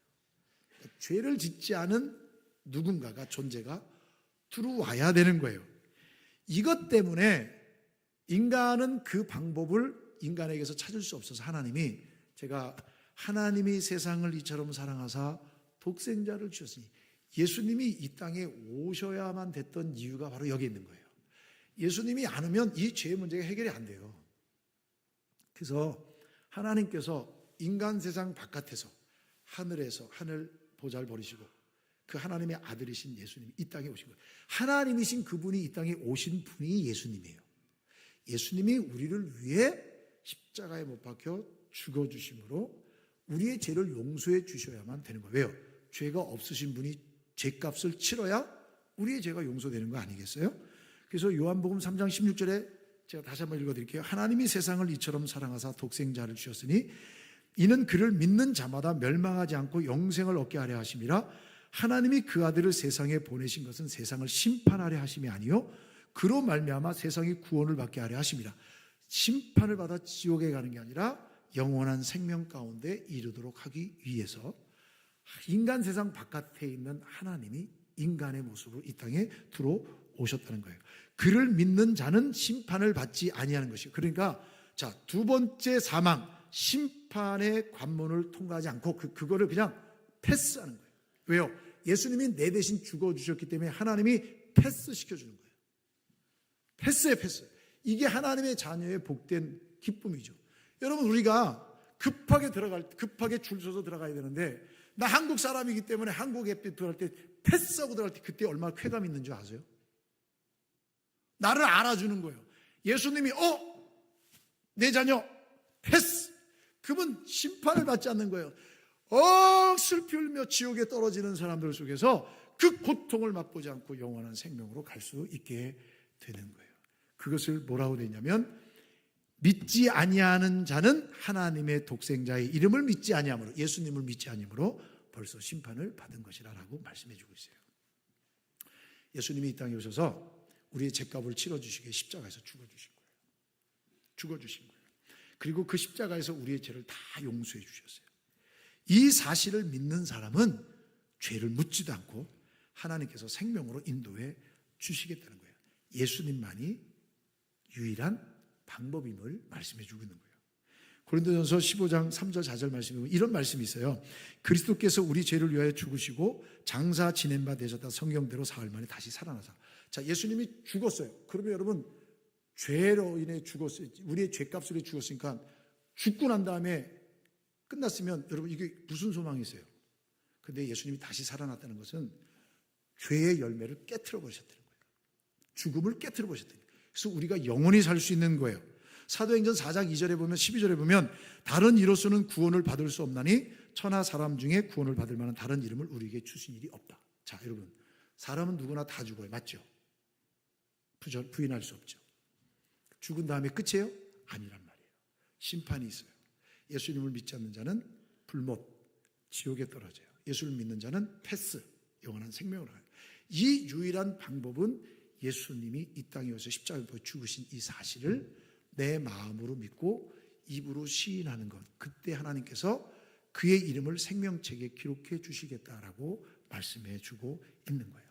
그러니까 죄를 짓지 않은 누군가가, 존재가 들어와야 되는 거예요. 이것 때문에 인간은 그 방법을 인간에게서 찾을 수 없어서 하나님이, 제가 하나님이 세상을 이처럼 사랑하사 독생자를 주셨으니, 예수님이 이 땅에 오셔야만 됐던 이유가 바로 여기 있는 거예요. 예수님이 안 오면 이 죄의 문제가 해결이 안 돼요. 그래서 하나님께서 인간 세상 바깥에서, 하늘에서, 하늘 보좌를 버리시고 그 하나님의 아들이신 예수님이 이 땅에 오신 거예요. 하나님이신 그분이 이 땅에 오신 분이 예수님이에요. 예수님이 우리를 위해 십자가에 못 박혀 죽어주심으로 우리의 죄를 용서해 주셔야만 되는 거예요. 왜요? 죄가 없으신 분이 죄값을 치러야 우리의 죄가 용서되는 거 아니겠어요? 그래서 요한복음 3장 16절에 제가 다시 한번 읽어드릴게요. 하나님이 세상을 이처럼 사랑하사 독생자를 주셨으니 이는 그를 믿는 자마다 멸망하지 않고 영생을 얻게 하려 하심이라. 하나님이 그 아들을 세상에 보내신 것은 세상을 심판하려 하심이 아니요 그로 말미암아 세상이 구원을 받게 하려 하심이라. 심판을 받아 지옥에 가는 게 아니라 영원한 생명 가운데 이르도록 하기 위해서 인간 세상 바깥에 있는 하나님이 인간의 모습으로 이 땅에 들어오셨다는 거예요. 그를 믿는 자는 심판을 받지 아니하는 것이에요. 그러니까 자, 두 번째 사망, 심판의 관문을 통과하지 않고 그거를 그냥 패스하는 거예요. 왜요? 예수님이 내 대신 죽어주셨기 때문에 하나님이 패스시켜주는 거예요. 패스예요, 패스. 이게 하나님의 자녀의 복된 기쁨이죠. 여러분, 우리가 급하게 줄 서서 들어가야 되는데, 나 한국 사람이기 때문에 한국에 들어갈 때 패스하고 들어갈 때 그때 얼마나 쾌감 있는 줄 아세요? 나를 알아주는 거예요. 예수님이 내 자녀 패스. 그분 심판을 받지 않는 거예요. 슬피 울며 지옥에 떨어지는 사람들 속에서 그 고통을 맛보지 않고 영원한 생명으로 갈 수 있게 되는 거예요. 그것을 뭐라고 되냐면 믿지 아니하는 자는 하나님의 독생자의 이름을 믿지 아니함으로, 예수님을 믿지 아니함으로 벌써 심판을 받은 것이라고 말씀해 주고 있어요. 예수님이 이 땅에 오셔서 우리의 죄값을 치러주시기에 십자가에서 죽어주신 거예요. 그리고 그 십자가에서 우리의 죄를 다 용서해 주셨어요. 이 사실을 믿는 사람은 죄를 묻지도 않고 하나님께서 생명으로 인도해 주시겠다는 거예요. 예수님만이 유일한 방법임을 말씀해 주고 있는 거예요. 고린도전서 15장 3절 4절 말씀에 보면 이런 말씀이 있어요. 그리스도께서 우리 죄를 위하여 죽으시고 장사 지낸 바 되셨다. 성경대로 사흘 만에 다시 살아나사. 자, 예수님이 죽었어요. 그러면 여러분, 죄로 인해 죽었어요. 우리의 죄값으로 죽었으니까 죽고 난 다음에 끝났으면 여러분 이게 무슨 소망이 있어요? 근데 예수님이 다시 살아났다는 것은 죄의 열매를 깨트려 버리셨다는 거예요. 죽음을 깨트려 버리셨다는 거예요. 그래서 우리가 영원히 살 수 있는 거예요. 사도행전 4장 2절에 보면 12절에 보면 다른 이로서는 구원을 받을 수 없나니 천하 사람 중에 구원을 받을 만한 다른 이름을 우리에게 주신 일이 없다. 자, 여러분, 사람은 누구나 다 죽어요. 맞죠? 부인할 수 없죠. 죽은 다음에 끝이에요? 아니란 말이에요. 심판이 있어요. 예수님을 믿지 않는 자는 불못, 지옥에 떨어져요. 예수를 믿는 자는 패스, 영원한 생명으로 가요. 이 유일한 방법은 예수님이 이 땅에 오셔서 십자가에 죽으신 이 사실을 내 마음으로 믿고 입으로 시인하는 것, 그때 하나님께서 그의 이름을 생명책에 기록해 주시겠다라고 말씀해 주고 있는 거예요.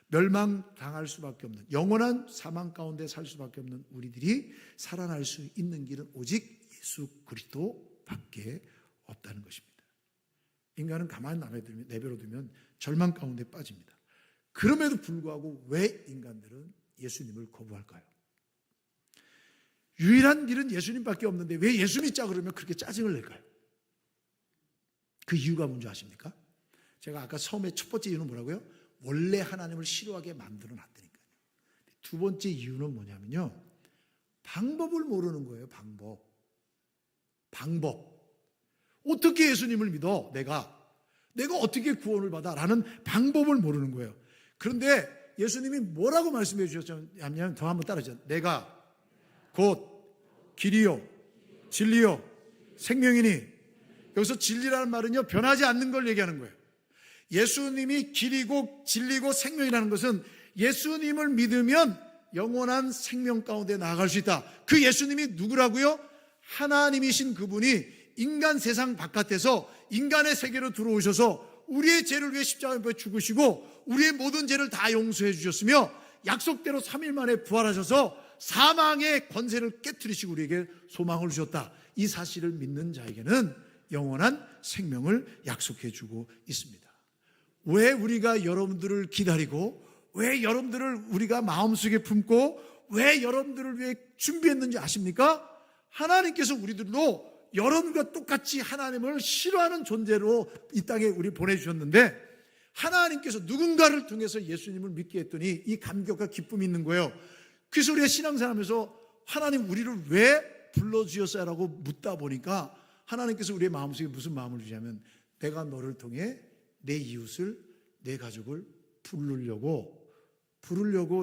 멸망당할 수밖에 없는, 영원한 사망 가운데 살 수밖에 없는 우리들이 살아날 수 있는 길은 오직 예수 그리스도밖에 없다는 것입니다. 인간은 가만히 내버려 두면 절망 가운데 빠집니다. 그럼에도 불구하고 왜 인간들은 예수님을 거부할까요? 유일한 길은 예수님밖에 없는데 왜 예수 믿자 그러면 그렇게 짜증을 낼까요? 그 이유가 뭔지 아십니까? 제가 아까 처음에 첫 번째 이유는 뭐라고요? 원래 하나님을 싫어하게 만들어 놨다니까요. 두 번째 이유는 뭐냐면요, 방법을 모르는 거예요. 방법. 어떻게 예수님을 믿어? 내가 어떻게 구원을 받아? 라는 방법을 모르는 거예요. 그런데 예수님이 뭐라고 말씀해 주셨냐면, 더 한번 따라하죠. 내가 곧 길이요 진리요 생명이니. 여기서 진리라는 말은요, 변하지 않는 걸 얘기하는 거예요. 예수님이 길이고 진리고 생명이라는 것은 예수님을 믿으면 영원한 생명 가운데 나아갈 수 있다. 그 예수님이 누구라고요? 하나님이신 그분이 인간 세상 바깥에서 인간의 세계로 들어오셔서 우리의 죄를 위해 십자가에 죽으시고 우리의 모든 죄를 다 용서해 주셨으며 약속대로 3일 만에 부활하셔서 사망의 권세를 깨트리시고 우리에게 소망을 주셨다. 이 사실을 믿는 자에게는 영원한 생명을 약속해 주고 있습니다. 왜 우리가 여러분들을 기다리고, 왜 여러분들을 우리가 마음속에 품고, 왜 여러분들을 위해 준비했는지 아십니까? 하나님께서 우리들도 여러분과 똑같이 하나님을 싫어하는 존재로 이 땅에 우리 보내주셨는데, 하나님께서 누군가를 통해서 예수님을 믿게 했더니 이 감격과 기쁨이 있는 거예요. 그래서 우리가 신앙생활하면서 하나님 우리를 왜 불러주셨어요라고 묻다 보니까 하나님께서 우리의 마음속에 무슨 마음을 주냐면, 내가 너를 통해 내 이웃을, 내 가족을 부르려고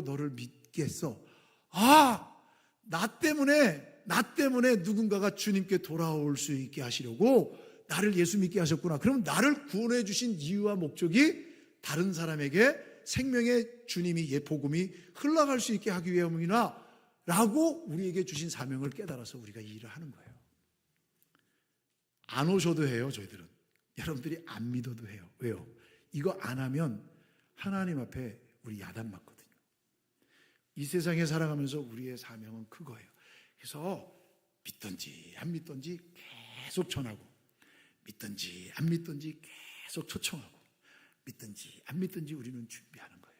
너를 믿게 했어. 나 때문에 누군가가 주님께 돌아올 수 있게 하시려고 나를 예수 믿게 하셨구나. 그럼 나를 구원해 주신 이유와 목적이 다른 사람에게 생명의 주님이 복음이 흘러갈 수 있게 하기 위함이나 라고 우리에게 주신 사명을 깨달아서 우리가 이 일을 하는 거예요. 안 오셔도 해요. 저희들은 여러분들이 안 믿어도 해요. 왜요? 이거 안 하면 하나님 앞에 우리 야단 맞거든요. 이 세상에 살아가면서 우리의 사명은 그거예요. 그래서 믿든지 안 믿든지 계속 전하고, 믿든지 안 믿든지 계속 초청하고, 믿든지 안 믿든지 우리는 준비하는 거예요.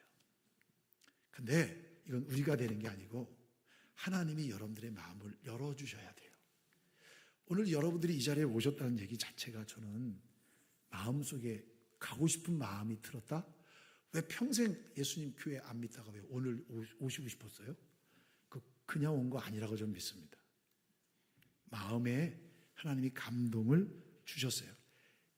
근데 이건 우리가 되는 게 아니고 하나님이 여러분들의 마음을 열어주셔야 돼요. 오늘 여러분들이 이 자리에 오셨다는 얘기 자체가 저는 마음속에 가고 싶은 마음이 들었다? 왜 평생 예수님 교회 안 믿다가 왜 오늘 오시고 싶었어요? 그냥 온 거 아니라고 저는 믿습니다. 마음에 하나님이 감동을 주셨어요.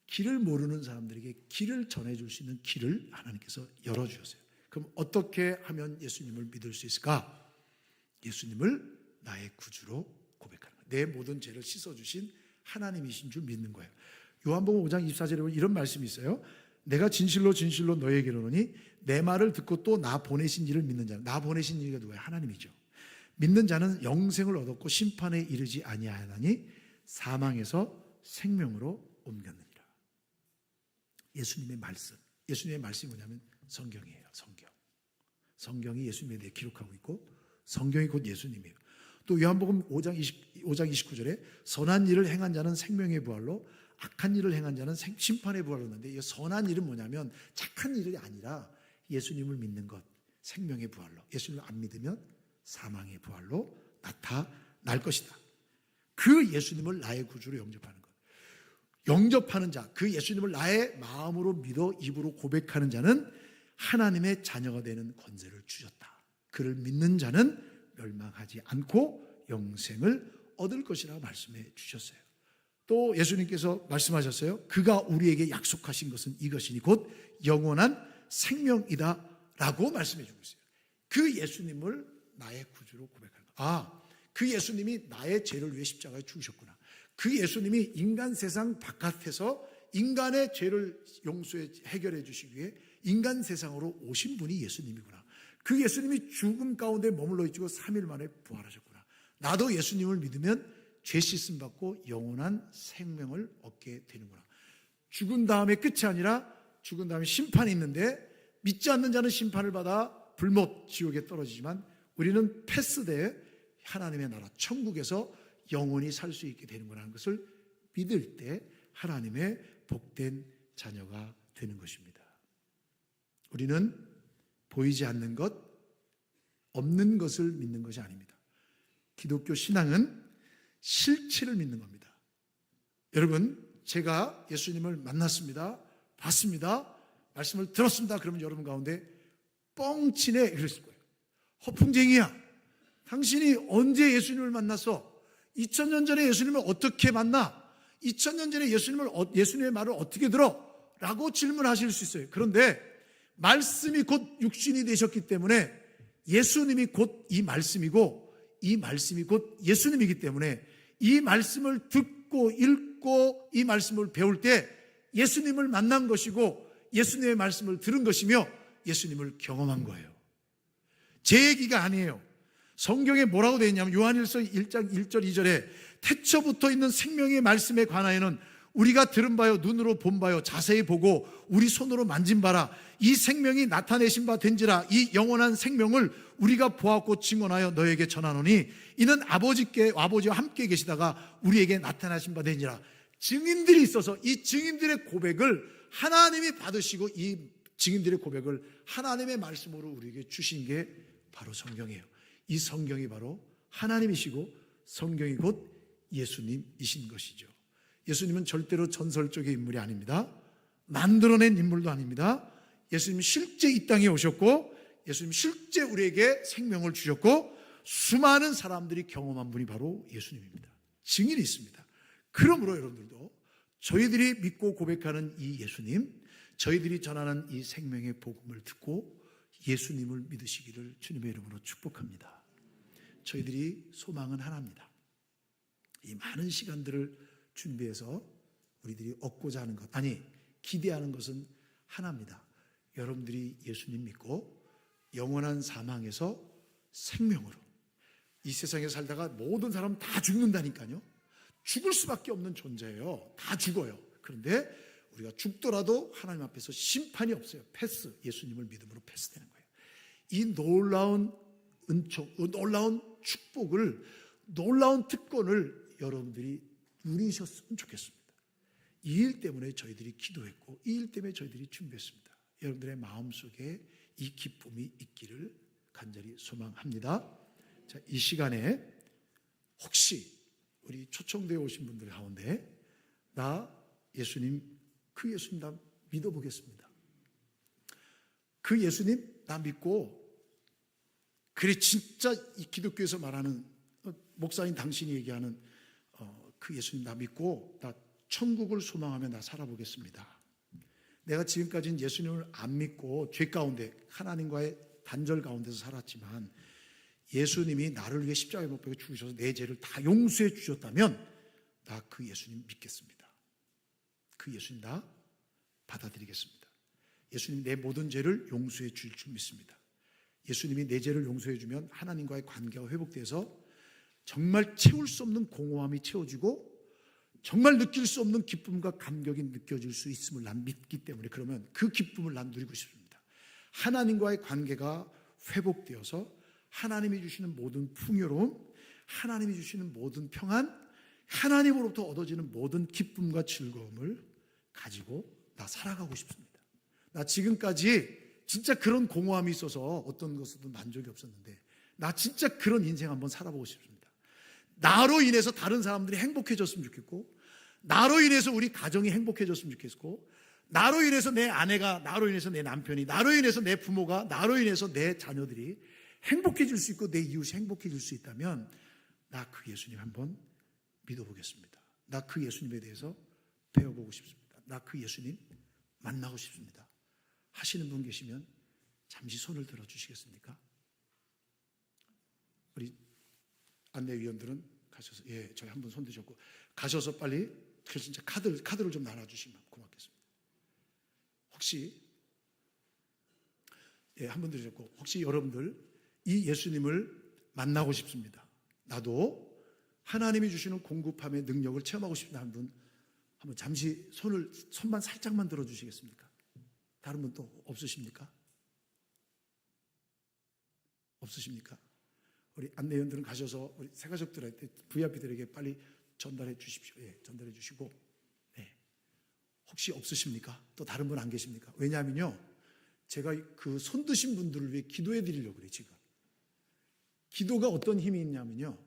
길을 모르는 사람들에게 길을 전해줄 수 있는 길을 하나님께서 열어주셨어요. 그럼 어떻게 하면 예수님을 믿을 수 있을까? 예수님을 나의 구주로 고백하는 거예요. 내 모든 죄를 씻어주신 하나님이신 줄 믿는 거예요. 요한복음 5장 24절에 보면 이런 말씀이 있어요. 내가 진실로 너에게 이르노니 내 말을 듣고 또 나 보내신 이를 믿는 자는, 나 보내신 이가 누구예요? 하나님이죠. 믿는 자는 영생을 얻었고 심판에 이르지 아니하나니 사망에서 생명으로 옮겼느니라. 예수님의 말씀이 뭐냐면 성경이에요. 성경이 예수님에 대해 기록하고 있고 성경이 곧 예수님이에요. 또 요한복음 5장 29절에 선한 일을 행한 자는 생명의 부활로, 악한 일을 행한 자는 심판의 부활로 있는데, 이 선한 일은 뭐냐면 착한 일이 아니라 예수님을 믿는 것, 생명의 부활로. 예수님을 안 믿으면 사망의 부활로 나타날 것이다. 그 예수님을 나의 구주로 영접하는 것, 영접하는 자, 그 예수님을 나의 마음으로 믿어 입으로 고백하는 자는 하나님의 자녀가 되는 권세를 주셨다. 그를 믿는 자는 멸망하지 않고 영생을 얻을 것이라고 말씀해 주셨어요. 또 예수님께서 말씀하셨어요. 그가 우리에게 약속하신 것은 이것이니 곧 영원한 생명이다 라고 말씀해 주고 있어요. 그 예수님을 나의 구주로 고백하는 것. 그 예수님이 나의 죄를 위해 십자가에 죽으셨구나. 그 예수님이 인간 세상 바깥에서 인간의 죄를 용서해 해결해 주시기 위해 인간 세상으로 오신 분이 예수님이구나. 그 예수님이 죽음 가운데 머물러 있고 3일 만에 부활하셨구나. 나도 예수님을 믿으면 죄 씻음 받고 영원한 생명을 얻게 되는구나. 죽은 다음에 끝이 아니라 죽은 다음에 심판이 있는데 믿지 않는 자는 심판을 받아 불못 지옥에 떨어지지만 우리는 패스돼 하나님의 나라 천국에서 영원히 살 수 있게 되는구나 하는 것을 믿을 때 하나님의 복된 자녀가 되는 것입니다. 우리는 보이지 않는 것, 없는 것을 믿는 것이 아닙니다. 기독교 신앙은 실체를 믿는 겁니다. 여러분, 제가 예수님을 만났습니다. 봤습니다. 말씀을 들었습니다. 그러면 여러분 가운데 뻥치네 이랬을 거예요. 허풍쟁이야. 당신이 언제 예수님을 만나서 2000년 전에 예수님을 어떻게 만나? 2000년 전에 예수님의 말을 어떻게 들어? 라고 질문하실 수 있어요. 그런데 말씀이 곧 육신이 되셨기 때문에 예수님이 곧 이 말씀이고 이 말씀이 곧 예수님이기 때문에 이 말씀을 듣고 읽고 이 말씀을 배울 때 예수님을 만난 것이고 예수님의 말씀을 들은 것이며 예수님을 경험한 거예요. 제 얘기가 아니에요. 성경에 뭐라고 되어 있냐면 요한일서 1장 1절 2절에 태초부터 있는 생명의 말씀에 관하여는 우리가 들은 바요 눈으로 본 바요 자세히 보고 우리 손으로 만진 바라 이 생명이 나타내신 바 된지라 이 영원한 생명을 우리가 보았고 증언하여 너에게 전하노니 이는 아버지와 함께 계시다가 우리에게 나타나신 바 된지라. 증인들이 있어서 이 증인들의 고백을 하나님이 받으시고 이 증인들의 고백을 하나님의 말씀으로 우리에게 주신 게 바로 성경이에요. 이 성경이 바로 하나님이시고 성경이 곧 예수님이신 것이죠. 예수님은 절대로 전설적인 인물이 아닙니다. 만들어낸 인물도 아닙니다. 예수님은 실제 이 땅에 오셨고 예수님은 실제 우리에게 생명을 주셨고 수많은 사람들이 경험한 분이 바로 예수님입니다. 증인이 있습니다. 그러므로 여러분들도 저희들이 믿고 고백하는 이 예수님, 저희들이 전하는 이 생명의 복음을 듣고 예수님을 믿으시기를 주님의 이름으로 축복합니다. 저희들이 소망은 하나입니다. 이 많은 시간들을 준비해서 우리들이 얻고자 하는 것, 아니 기대하는 것은 하나입니다. 여러분들이 예수님 믿고 영원한 사망에서 생명으로 이 세상에 살다가 모든 사람 다 죽는다니까요. 죽을 수밖에 없는 존재예요. 다 죽어요. 그런데 우리가 죽더라도 하나님 앞에서 심판이 없어요. 패스, 예수님을 믿음으로 패스되는 거예요. 이 놀라운 은총, 놀라운 축복을, 놀라운 특권을 여러분들이 누리셨으면 좋겠습니다. 이 일 때문에 저희들이 기도했고 이 일 때문에 저희들이 준비했습니다. 여러분들의 마음속에 이 기쁨이 있기를 간절히 소망합니다. 자, 이 시간에 혹시 우리 초청되어 오신 분들 가운데 나 예수님, 그 예수님 나 믿어보겠습니다. 그 예수님 나 믿고 그래 진짜 이 기독교에서 말하는 목사인 당신이 얘기하는 그 예수님 나 믿고 나 천국을 소망하며 나 살아보겠습니다. 내가 지금까지는 예수님을 안 믿고 죄 가운데 하나님과의 단절 가운데서 살았지만 예수님이 나를 위해 십자가에 못 박혀 죽으셔서 내 죄를 다 용서해 주셨다면 나 그 예수님 믿겠습니다. 그 예수님 나 받아들이겠습니다. 예수님 내 모든 죄를 용서해 줄 줄 믿습니다. 예수님이 내 죄를 용서해 주면 하나님과의 관계가 회복돼서 정말 채울 수 없는 공허함이 채워지고 정말 느낄 수 없는 기쁨과 감격이 느껴질 수 있음을 난 믿기 때문에 그러면 그 기쁨을 난 누리고 싶습니다. 하나님과의 관계가 회복되어서 하나님이 주시는 모든 풍요로움, 하나님이 주시는 모든 평안, 하나님으로부터 얻어지는 모든 기쁨과 즐거움을 가지고 나 살아가고 싶습니다. 나 지금까지 진짜 그런 공허함이 있어서 어떤 것으로도 만족이 없었는데 나 진짜 그런 인생 한번 살아보고 싶습니다. 나로 인해서 다른 사람들이 행복해졌으면 좋겠고 나로 인해서 우리 가정이 행복해졌으면 좋겠고 나로 인해서 내 아내가, 나로 인해서 내 남편이, 나로 인해서 내 부모가, 나로 인해서 내 자녀들이 행복해질 수 있고 내 이웃이 행복해질 수 있다면 나 그 예수님 한번 믿어보겠습니다. 나 그 예수님에 대해서 배워보고 싶습니다. 나 그 예수님 만나고 싶습니다. 하시는 분 계시면 잠시 손을 들어주시겠습니까? 우리 안내위원들은 가셔서, 예, 저희 한 분 손 드셨고 가셔서 빨리 진짜 카드를 좀 나눠주시면 고맙겠습니다. 혹시 예, 한 분 드렸고, 혹시 여러분들 이 예수님을 만나고 싶습니다. 나도 하나님이 주시는 공급함의 능력을 체험하고 싶다 하는 분, 한번 잠시 손만 살짝만 들어주시겠습니까? 다른 분 또 없으십니까? 없으십니까? 우리 안내원들은 가셔서 우리 새가족들한테 VIP들에게 빨리 전달해 주십시오. 예, 전달해 주시고. 네. 혹시 없으십니까? 또 다른 분 안 계십니까? 왜냐하면요, 제가 그 손 드신 분들을 위해 기도해 드리려고 그래요. 지금 기도가 어떤 힘이 있냐면요,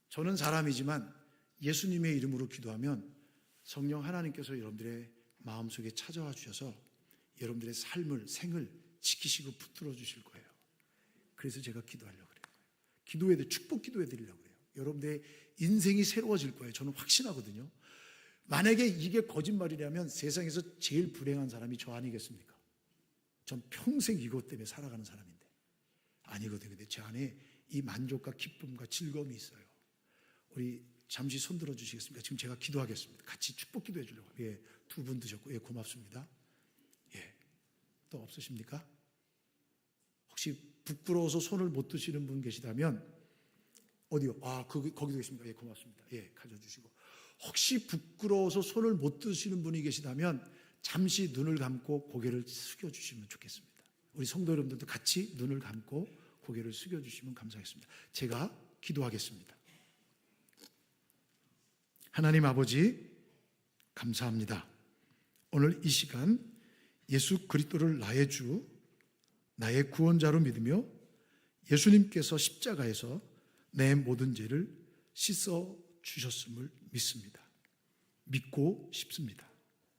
저는 사람이지만 예수님의 이름으로 기도하면 성령 하나님께서 여러분들의 마음속에 찾아와 주셔서 여러분들의 생을 지키시고 붙들어 주실 거예요. 그래서 제가 기도하려고 그래요. 축복 기도해 드리려고 그래요. 여러분들의 인생이 새로워질 거예요. 저는 확신하거든요. 만약에 이게 거짓말이라면 세상에서 제일 불행한 사람이 저 아니겠습니까? 전 평생 이것 때문에 살아가는 사람인데. 아니거든요. 근데 제 안에 이 만족과 기쁨과 즐거움이 있어요. 우리 잠시 손 들어 주시겠습니까? 지금 제가 기도하겠습니다. 같이 축복 기도해 주려고. 예, 2분 드셨고, 예, 고맙습니다. 예, 또 없으십니까? 혹시 부끄러워서 손을 못 드시는 분 계시다면, 어디요? 거기도 계십니까? 예, 고맙습니다. 예, 가져주시고. 혹시 부끄러워서 손을 못 드시는 분이 계시다면 잠시 눈을 감고 고개를 숙여주시면 좋겠습니다. 우리 성도 여러분들도 같이 눈을 감고 고개를 숙여주시면 감사하겠습니다. 제가 기도하겠습니다. 하나님 아버지, 감사합니다. 오늘 이 시간 예수 그리스도를 나의 주, 나의 구원자로 믿으며 예수님께서 십자가에서 내 모든 죄를 씻어 주셨음을 믿습니다. 믿고 싶습니다.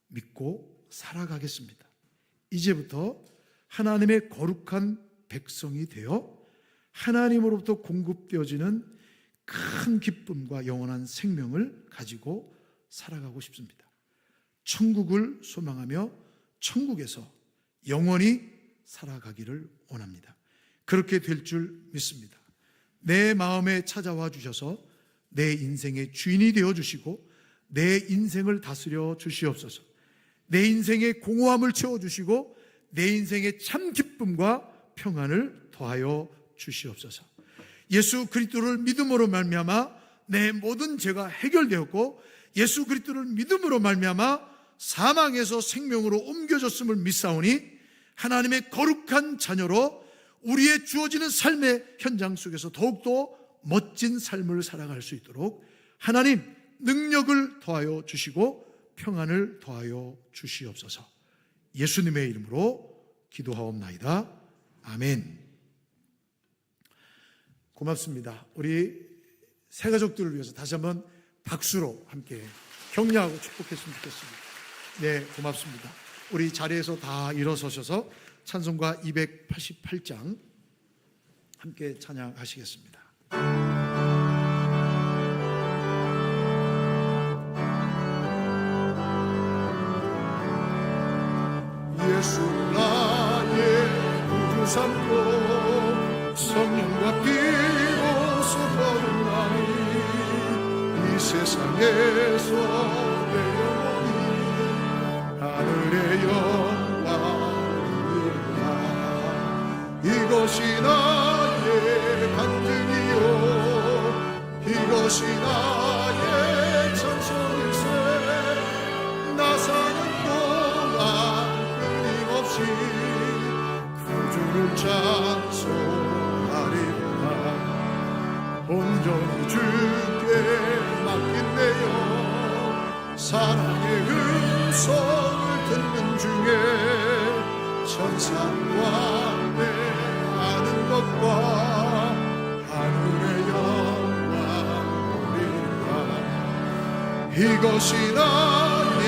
믿고 살아가겠습니다. 이제부터 하나님의 거룩한 백성이 되어 하나님으로부터 공급되어지는 큰 기쁨과 영원한 생명을 가지고 살아가고 싶습니다. 천국을 소망하며 천국에서 영원히 살아가기를 원합니다. 그렇게 될 줄 믿습니다. 내 마음에 찾아와 주셔서 내 인생의 주인이 되어 주시고 내 인생을 다스려 주시옵소서. 내 인생의 공허함을 채워주시고 내 인생의 참 기쁨과 평안을 더하여 주시옵소서. 예수 그리스도를 믿음으로 말미암아 내 모든 죄가 해결되었고 예수 그리스도를 믿음으로 말미암아 사망에서 생명으로 옮겨졌음을 믿사오니 하나님의 거룩한 자녀로 우리의 주어지는 삶의 현장 속에서 더욱더 멋진 삶을 살아갈 수 있도록 하나님 능력을 더하여 주시고 평안을 더하여 주시옵소서. 예수님의 이름으로 기도하옵나이다. 아멘. 고맙습니다. 우리 새가족들을 위해서 다시 한번 박수로 함께 격려하고 축복했으면 좋겠습니다. 네, 고맙습니다. 우리 자리에서 다 일어서셔서 찬송가 288장 함께 찬양하시겠습니다. 예수 나의 구주 삼고 성령과 비로소 거듭나니 이 세상에서 내 영혼이 하늘의 영광이라. 이것이 나의 간증이요 이것이 나의 찬송일세. 나 사는 동안 끊임없이 구주를 찬송하리라. 온전히 주께 맡긴대요. 사랑의 음성을 듣는 중에 천상과 대하는 것과 하늘의 영광 보리라. 이것이 나의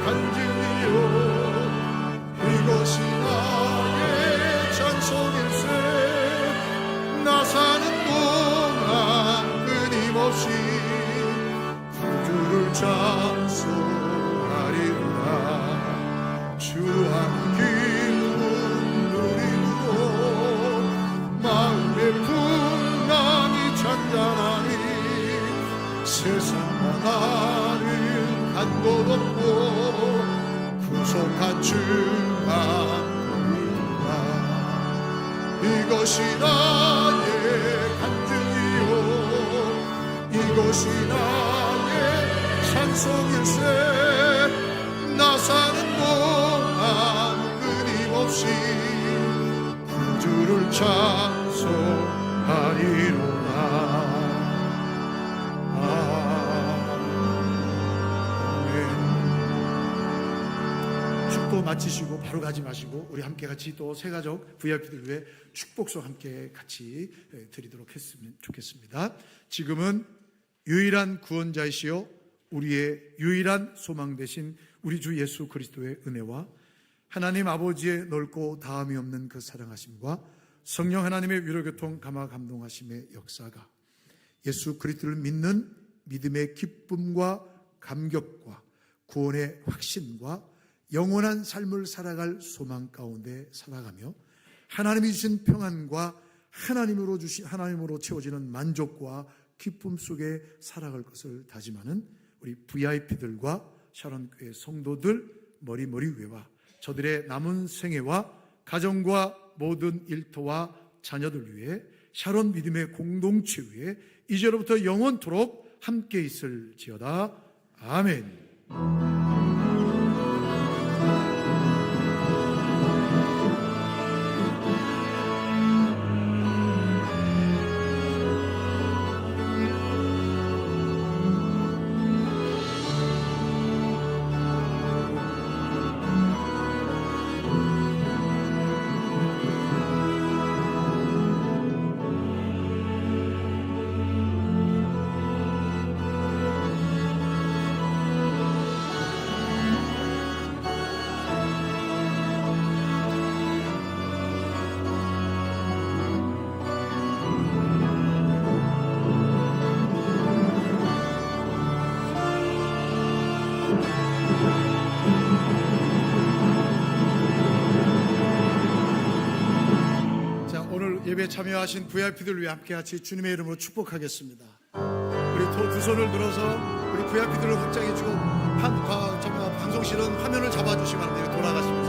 간증이요 이것이 나의 찬송일세. 나 사는 동안 끊임없이 구주를 찬송하리라. 주한 기쁨 누림으로 마음의 풍랑이 잔잔하니 세상과 나는 간 곳 없고 구속한 주만 보리라. 이것이 나의 간증이요 이것이 나의 찬송일세 나 사는 동안 끊임없이 구주를 찬송하리로다 축도 마치시고 바로 가지 마시고 우리 함께 같이 또 새 가족 VIP들 위해 축복송 함께 같이 드리도록 했으면 좋겠습니다. 지금은 유일한 구원자이시요 우리의 유일한 소망 되신 우리 주 예수 그리스도의 은혜와 하나님 아버지의 넓고 다함이 없는 그 사랑하심과 성령 하나님의 위로교통 감화 감동하심의 역사가 예수 그리스도를 믿는 믿음의 기쁨과 감격과 구원의 확신과 영원한 삶을 살아갈 소망 가운데 살아가며 하나님이 주신 평안과 하나님으로 채워지는 만족과 기쁨 속에 살아갈 것을 다짐하는 우리 VIP들과 샤론교회 성도들 머리머리 위와 저들의 남은 생애와 가정과 모든 일터와 자녀들 위해 샤론 믿음의 공동체 위에 이제로부터 영원토록 함께 있을지어다. 아멘. 예배에 참여하신 VIP들 위해 함께 같이 주님의 이름으로 축복하겠습니다. 우리 두 손을 들어서 우리 VIP들을 확장해 주고 방송실은 화면을 잡아주시기 바랍니다. 돌아가시면서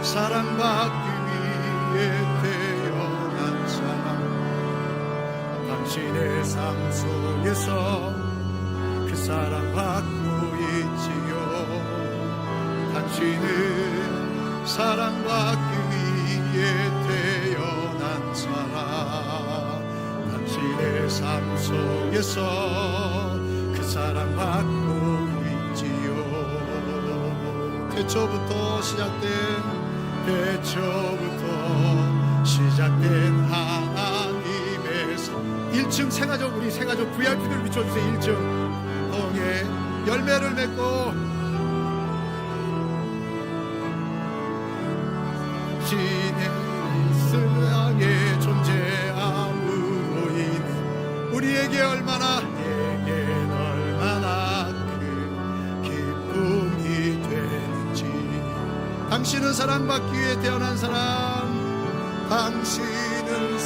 사랑받기 위해 태어난 사람 당신의 삶 속에서 그 사랑 받고 있지요. 당신은 사랑받기 태어난 사람 당신의 삶 속에서 그 사랑 받고 있지요. 태초부터 시작된 하나님의 1층 새가족 우리 새가족 VIP들 비춰주세요. 1층 동에 열매를 맺고 신의 존재함으로 인해 우리에게 얼마나 큰 기쁨이 되는지 당신은 사랑받기 위해 태어난 사람 당신은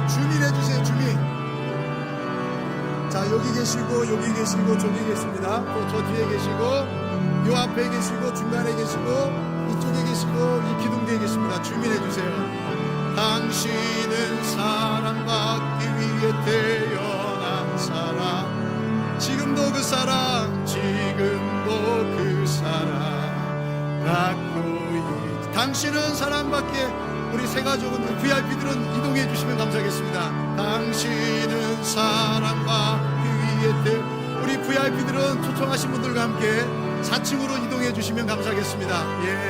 주민 해주세요. 주민. 자 여기 계시고 저기 계십니다. 또 저 뒤에 계시고 요 앞에 계시고 중간에 계시고 이쪽에 계시고 이 기둥대에 계십니다. 주민해 주세요. 당신은 사랑받기 위해 태어난 사람 지금도 그 사랑 받고 있지. 당신은 사랑받기에 우리 새가족은 우리 VIP들은 이동해 주시면 감사하겠습니다. 당신은 사랑받기 위해 우리 VIP들은 초청하신 분들과 함께 4층으로 이동해 주시면 감사하겠습니다. 예,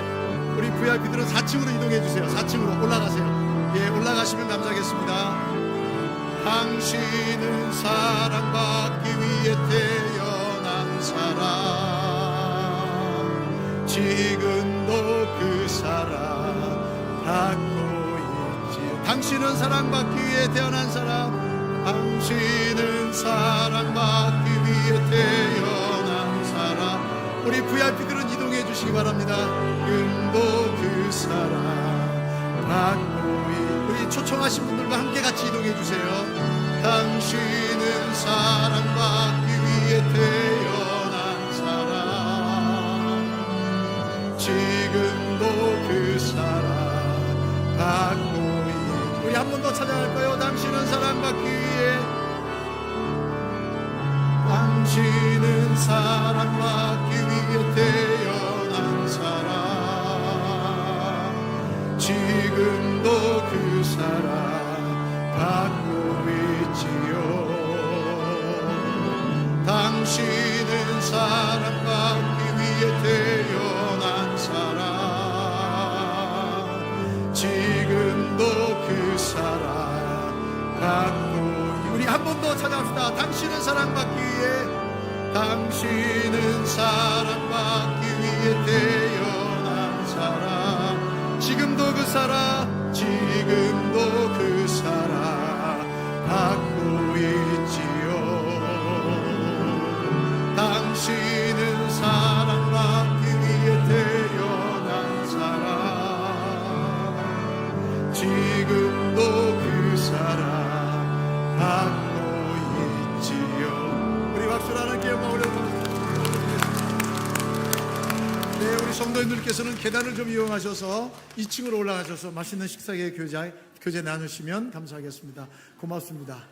우리 VIP들은 4층으로 이동해 주세요. 4층으로 올라가세요. 예, 올라가시면 감사하겠습니다. 당신은 사랑받기 위해 태어난 사람 지금도 그 사랑 받고 있지요. 당신은 사랑받기 위해 태어난 사람 당신은 사랑받기 위해 태어난 사람 우리 VIP들은 이동해 주시기 바랍니다. 지금도 그 사랑 받고 우리 초청하신 분들과 함께 같이 이동해 주세요. 당신은 사랑받기 위해 태어난 사람 지금도 그 사랑 찬양할까요? 당신은 사랑받기 위해, 당신은 사랑받기 위해 태어난 사람, 지금도 그 사랑 받고 있지요. 당신은 사랑받기 위해 태어난 사람, 지금도 그 사랑 받고. 우리 한 번 더 찾아갑시다. 당신은 사랑받기 위해, 당신은 사랑받기 위해 태어난 사람, 지금도 그 사랑, 지금도 그 사랑 받고 있지요. 당신은 사랑받기 위해 태어난 사람, 지금도 그 사랑 받고 있지요. 우리 박수를 하나님께 영광 올려드립니다. 네, 우리 성도님들께서는 계단을 좀 이용하셔서 2층으로 올라가셔서 맛있는 식사계 교제 나누시면 감사하겠습니다. 고맙습니다.